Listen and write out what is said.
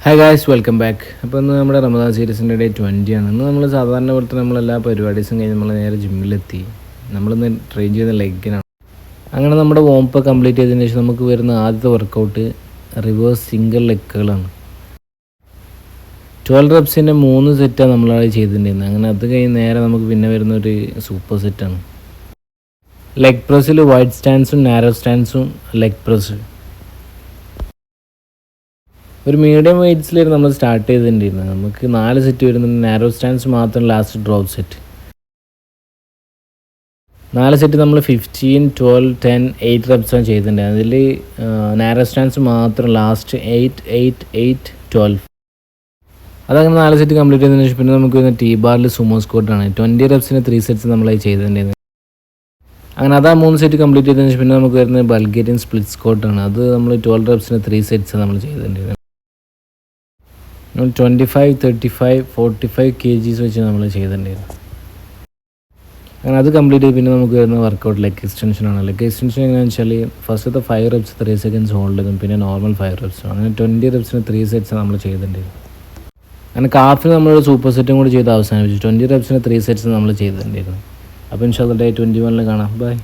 Hi guys, welcome back. അപ്പോൾ ഇന്ന് നമ്മുടെ റമദാൻ സീരീസിൻ്റെ ഡേ 20 ആണ്. ഇന്ന് നമ്മൾ സാധാരണ പോലെ തന്നെ നമ്മളെല്ലാ പരിപാടീസും കഴിഞ്ഞ് നമ്മൾ നേരെ ജിമ്മിലെത്തി. നമ്മളിന്ന് ട്രെയിൻ ചെയ്യുന്ന ലെഗിനാണ്. അങ്ങനെ നമ്മുടെ വോംപ്പ് കംപ്ലീറ്റ് ചെയ്തതിന് ശേഷം നമുക്ക് വരുന്ന ആദ്യത്തെ വർക്കൗട്ട് റിവേഴ്സ് സിംഗിൾ ലെഗുകളാണ്. 12 റെപ്സിൻ്റെ 3 സെറ്റാണ് നമ്മളത് ചെയ്തിട്ടുണ്ടായിരുന്നത്. അങ്ങനെ അത് കഴിഞ്ഞ് നേരെ നമുക്ക് പിന്നെ വരുന്ന ഒരു സൂപ്പർ സെറ്റാണ്. ലെഗ് പ്രസ്സിൽ വൈഡ് സ്റ്റാൻസും നാരോ സ്റ്റാൻസും ലെഗ് പ്രസ്. ഒരു മീഡിയം വെയ്റ്റ്സിലായിരുന്നു നമ്മൾ സ്റ്റാർട്ട് ചെയ്തിട്ടുണ്ടായിരുന്നത്. നമുക്ക് 4 സെറ്റ് വരുന്നുണ്ട്. നാരോ സ്റ്റാൻസ് മാത്രം ലാസ്റ്റ് ഡ്രോപ്പ് സെറ്റ്. 4 സെറ്റ് നമ്മൾ 15, 12, 10, 8 റെപ്സാണ് ചെയ്തിട്ടുണ്ട്. അതിൽ നാരോ സ്റ്റാൻസ് മാത്രം ലാസ്റ്റ് 8, 8, 8, 12. അതങ്ങനെ 4 സെറ്റ് കംപ്ലീറ്റ് ചെയ്തതിന് ശേഷം പിന്നെ നമുക്ക് വരുന്ന ടീ ബാറിൽ സുമോ സ്ക്വാട്ടാണ്. 20 റെപ്സിന് 3 സെറ്റ്സ് നമ്മളത് ചെയ്തിട്ടുണ്ടായിരുന്നത്. അങ്ങനെ അതാ 3 സെറ്റ് കംപ്ലീറ്റ് ചെയ്തതിന് ശേഷം പിന്നെ നമുക്ക് വരുന്നത് ബൾഗേറിയൻ സ്പ്ലിറ്റ് സ്ക്വാട്ടാണ്. അത് നമ്മൾ 12 റെപ്സിന് 3 സെറ്റ്സ് നമ്മൾ ചെയ്തിട്ടുണ്ടായിരുന്നത്. 25, 35, 45 kgs വെച്ച് നമ്മൾ ചെയ്തിട്ടുണ്ടായിരുന്നു. അങ്ങനെ അത് കംപ്ലീറ്റ് ചെയ്ത് പിന്നെ നമുക്ക് വരുന്ന വർക്കൗട്ട് ലെഗ് എക്സ്റ്റൻഷനാണ്. ലെഗ് എക്സ്റ്റൻഷൻ എങ്ങനെയാണെന്ന് വെച്ചാൽ ഫസ്റ്റത്തെ 5 റെപ്സ് 3 സെക്കൻഡ്സ് ഹോൾഡ് ചെയ്തും പിന്നെ നോർമൽ 5 റെപ്സും. അങ്ങനെ 20 റെപ്സിന് 3 സെറ്റ്സ് നമ്മൾ ചെയ്തിട്ടുണ്ടായിരുന്നു. അങ്ങനെ കാഫിന് നമ്മളൊരു സൂപ്പർ സെറ്റും കൂടി ചെയ്ത് അവസാനിപ്പിച്ചു. 20 റെപ്സിന് 3 സെറ്റ്സ് നമ്മൾ ചെയ്തിട്ടുണ്ടായിരുന്നു. അപ്പോൾ ഇൻഷാല്ലാ ഡേ 21 കാണാം. ബൈ.